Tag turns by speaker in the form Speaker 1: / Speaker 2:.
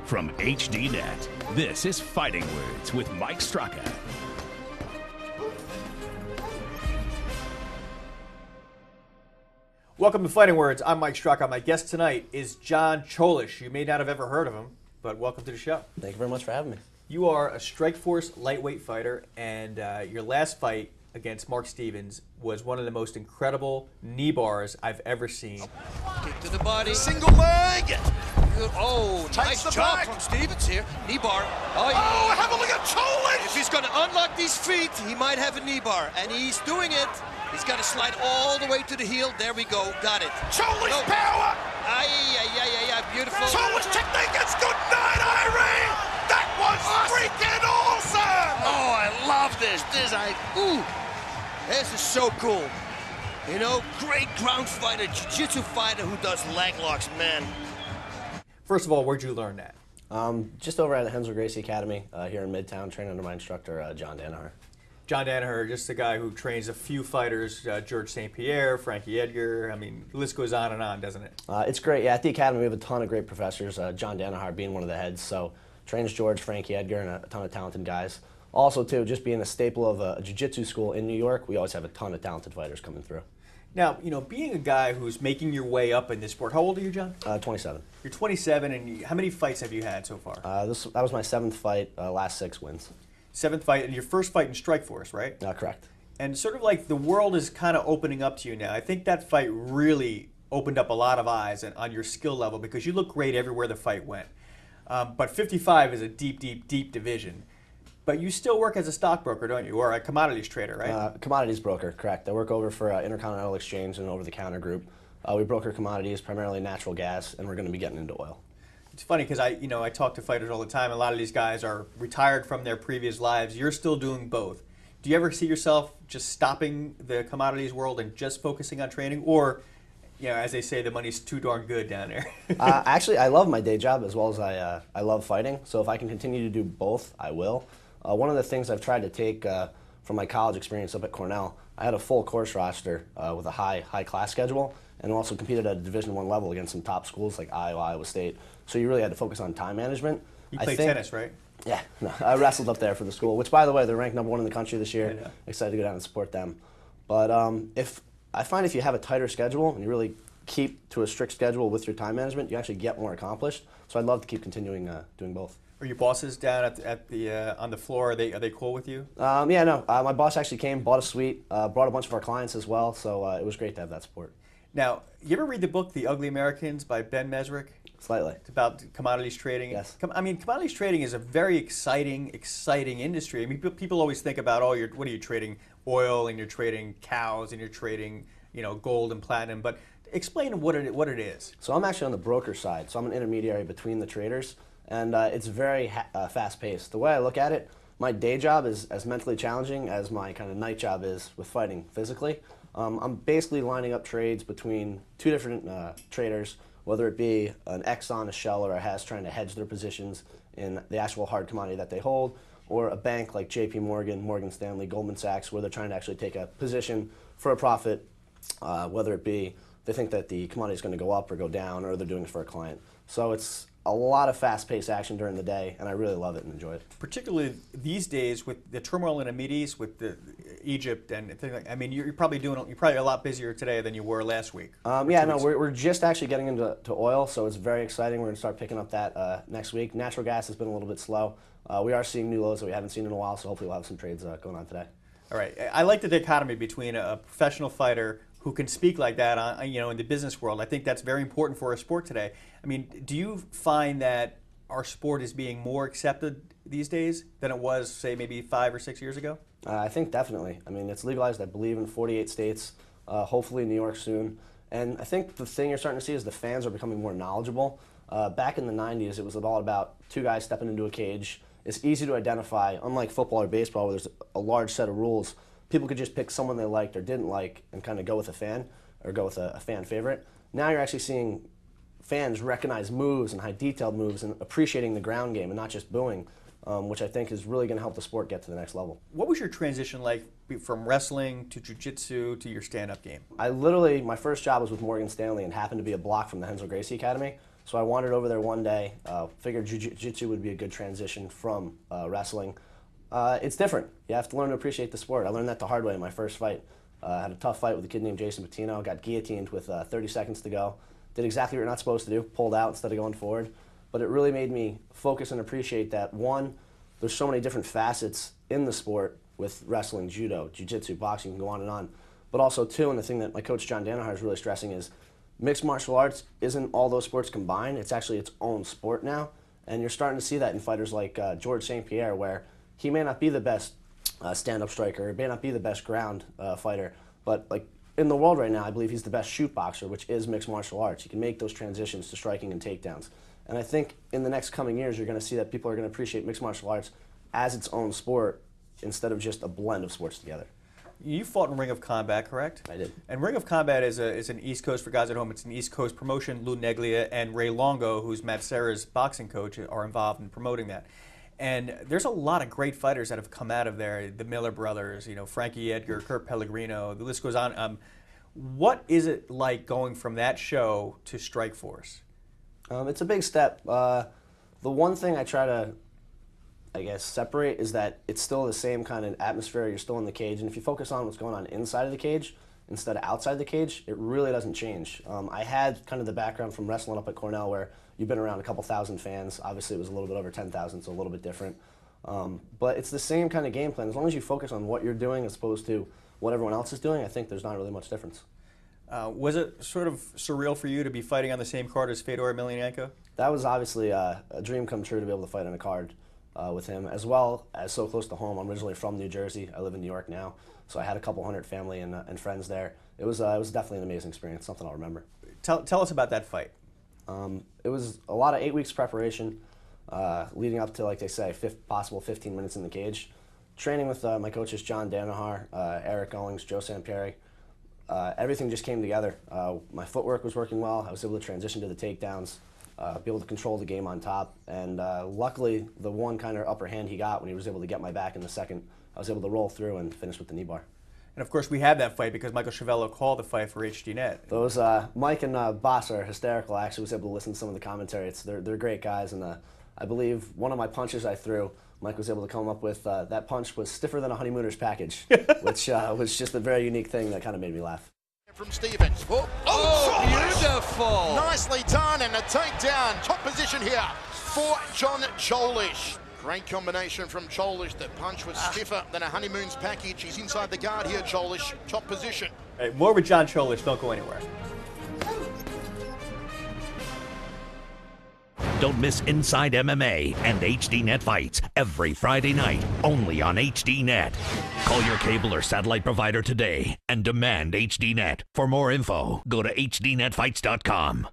Speaker 1: From HDNet, this is Fighting Words with Mike Straka.
Speaker 2: Welcome to Fighting Words. I'm Mike Straka. My guest tonight is John Cholish. You may not have ever heard of him, but welcome to the show.
Speaker 3: Thank you very much for having me.
Speaker 2: You are a Strikeforce lightweight fighter, and your last fight against Mark Stevens was one of the most incredible knee bars I've ever seen.
Speaker 4: Kick to the body.
Speaker 5: Single leg.
Speaker 4: Oh, nice job from Stevens here. Knee bar.
Speaker 5: Oh, have a look at Cholish.
Speaker 4: If he's going to unlock these feet, he might have a knee bar, and he's doing it. He's got to slide all the way to the heel. There we go. Got it.
Speaker 5: Cholish power.
Speaker 4: Beautiful.
Speaker 5: Cholish technique. It's good night, Irene. That was freaking awesome.
Speaker 4: Oh, I love this. This is so cool. You know, great ground fighter, jiu-jitsu fighter who does leg locks, man.
Speaker 2: First of all, where'd you learn that?
Speaker 3: Just over at the Hensel Gracie Academy here in Midtown, trained under my instructor, John Danaher.
Speaker 2: John Danaher, just the guy who trains a few fighters, George St. Pierre, Frankie Edgar. I mean, the list goes on, doesn't it?
Speaker 3: It's great. Yeah, at the Academy we have a ton of great professors, John Danaher being one of the heads, so trains George, Frankie Edgar, and a ton of talented guys. Also, too, just being a staple of a jiu-jitsu school in New York, we always have a ton of talented fighters coming through.
Speaker 2: Now, you know, being a guy who's making your way up in this sport, how old are you, John?
Speaker 3: 27.
Speaker 2: You're 27, and how many fights have you had so far?
Speaker 3: That was my 7th fight, last 6 wins.
Speaker 2: 7th fight, and your first fight in Strikeforce, right?
Speaker 3: Correct.
Speaker 2: And sort of like the world is kind of opening up to you now. I think that fight really opened up a lot of eyes on your skill level because you look great everywhere the fight went. But 55 is a deep, deep, deep division. But you still work as a stockbroker, don't you? Or a commodities trader, right?
Speaker 3: Commodities broker, correct. I work over for Intercontinental Exchange and over-the-counter group. We broker commodities, primarily natural gas, and we're going to be getting into oil.
Speaker 2: It's funny because I talk to fighters all the time. A lot of these guys are retired from their previous lives. You're still doing both. Do you ever see yourself just stopping the commodities world and just focusing on training? Or, you know, as they say, the money's too darn good down there?
Speaker 3: Actually, I love my day job as well as I love fighting. So if I can continue to do both, I will. One of the things I've tried to take from my college experience up at Cornell, I had a full course roster with a high class schedule, and also competed at a Division I level against some top schools like Iowa State. So you really had to focus on time management.
Speaker 2: You played tennis, right?
Speaker 3: Yeah, no, I wrestled up there for the school, which, by the way, they're ranked #1 in the country this year. Excited to go down and support them. But if you have a tighter schedule and you really keep to a strict schedule with your time management, you actually get more accomplished. So I'd love to keep continuing doing both.
Speaker 2: Are your bosses down at the on the floor? Are they cool with you?
Speaker 3: Yeah, no. My boss actually came, bought a suite, brought a bunch of our clients as well. So it was great to have that support.
Speaker 2: Now, you ever read the book The Ugly Americans by Ben Mesrick?
Speaker 3: Slightly.
Speaker 2: It's about commodities trading.
Speaker 3: Yes.
Speaker 2: I mean, commodities trading is a very exciting industry. I mean, people always think about, what are you trading? Oil, and you're trading cows, and you're trading, gold and platinum. But explain what it is.
Speaker 3: So I'm actually on the broker side. So I'm an intermediary between the traders, and it's very fast-paced. The way I look at it, my day job is as mentally challenging as my kind of night job is with fighting physically. I'm basically lining up trades between two different traders, whether it be an Exxon, a Shell, or a Hess trying to hedge their positions in the actual hard commodity that they hold, or a bank like JP Morgan, Morgan Stanley, Goldman Sachs, where they're trying to actually take a position for a profit, whether it be they think that the commodity is going to go up or go down, or they're doing it for a client. So it's a lot of fast-paced action during the day, and I really love it and enjoy it.
Speaker 2: Particularly these days with the turmoil in the Mideast, with Egypt and things like. I mean, you're probably a lot busier today than you were last week.
Speaker 3: We're just actually getting into oil, so it's very exciting. We're going to start picking up that next week. Natural gas has been a little bit slow. We are seeing new lows that we haven't seen in a while, so hopefully we'll have some trades going on today.
Speaker 2: All right. I like the dichotomy between a professional fighter who can speak like that, in the business world. I think that's very important for our sport today. I mean, do you find that our sport is being more accepted these days than it was, say, maybe 5 or 6 years ago?
Speaker 3: I think definitely. I mean, it's legalized, I believe, in 48 states, hopefully in New York soon. And I think the thing you're starting to see is the fans are becoming more knowledgeable. Back in the 90s, it was all about two guys stepping into a cage. It's easy to identify, unlike football or baseball where there's a large set of rules. People could just pick someone they liked or didn't like and kind of go with a fan or go with a fan favorite. Now you're actually seeing fans recognize moves and high detailed moves and appreciating the ground game and not just booing, which I think is really going to help the sport get to the next level.
Speaker 2: What was your transition like from wrestling to jiu-jitsu to your stand-up game?
Speaker 3: My first job was with Morgan Stanley and happened to be a block from the Hensel Gracie Academy. So I wandered over there one day, figured jiu-jitsu would be a good transition from wrestling. It's different. You have to learn to appreciate the sport. I learned that the hard way in my first fight. I had a tough fight with a kid named Jason Patino, got guillotined with 30 seconds to go. Did exactly what you're not supposed to do, pulled out instead of going forward. But it really made me focus and appreciate that, one, there's so many different facets in the sport with wrestling, judo, jiu-jitsu, boxing, you can go on and on. But also, two, and the thing that my coach John Danaher is really stressing is mixed martial arts isn't all those sports combined. It's actually its own sport now. And you're starting to see that in fighters like George St. Pierre, where he may not be the best stand-up striker, he may not be the best ground fighter, but like in the world right now, I believe he's the best shoot boxer, which is mixed martial arts. He can make those transitions to striking and takedowns. And I think in the next coming years, you're going to see that people are going to appreciate mixed martial arts as its own sport instead of just a blend of sports together.
Speaker 2: You fought in Ring of Combat, correct?
Speaker 3: I did.
Speaker 2: And Ring of Combat is an East Coast, for guys at home, it's an East Coast promotion. Lou Neglia and Ray Longo, who's Matt Serra's boxing coach, are involved in promoting that. And there's a lot of great fighters that have come out of there. The Miller brothers, Frankie Edgar, Kurt Pellegrino, the list goes on. What is it like going from that show to Strikeforce?
Speaker 3: It's a big step. The one thing I try to, separate is that it's still the same kind of atmosphere. You're still in the cage, and if you focus on what's going on inside of the cage instead of outside the cage, it really doesn't change. I had kind of the background from wrestling up at Cornell, where you've been around a couple thousand fans. Obviously, it was a little bit over 10,000, so a little bit different. But it's the same kind of game plan. As long as you focus on what you're doing as opposed to what everyone else is doing, I think there's not really much difference.
Speaker 2: Was it sort of surreal for you to be fighting on the same card as Fedor Emelianenko?
Speaker 3: That was obviously a dream come true to be able to fight on a card with him, as well as so close to home. I'm originally from New Jersey. I live in New York now, so I had a couple hundred family and friends there. It was definitely an amazing experience, something I'll remember.
Speaker 2: Tell us about that fight.
Speaker 3: It was a lot of 8 weeks preparation, leading up to, like they say, possible 15 minutes in the cage. Training with my coaches John Danaher, Eric Owings, Joe Sampieri. Everything just came together. My footwork was working well. I was able to transition to the takedowns, be able to control the game on top, and luckily the one kind of upper hand he got when he was able to get my back in the second, I was able to roll through and finish with the knee bar.
Speaker 2: And of course we had that fight because Michael Chavello called the fight for HDNet.
Speaker 3: Those Mike and Boss are hysterical. I actually was able to listen to some of the commentary. They're great guys, and I believe one of my punches I threw, Mike was able to come up with, that punch was stiffer than a honeymooner's package, which was just a very unique thing that kind of made me laugh.
Speaker 5: From Stevens.
Speaker 4: Oh, beautiful.
Speaker 5: Nicely done, and a takedown. Top position here for John Cholish. Great combination from Cholish. That punch was stiffer than a honeymoon's package. He's inside the guard here, Cholish. Top position.
Speaker 2: Hey, more with John Cholish. Don't go anywhere.
Speaker 1: Don't miss Inside MMA and HDNet fights every Friday night, only on HDNet. Call your cable or satellite provider today and demand HDNet. For more info, go to hdnetfights.com.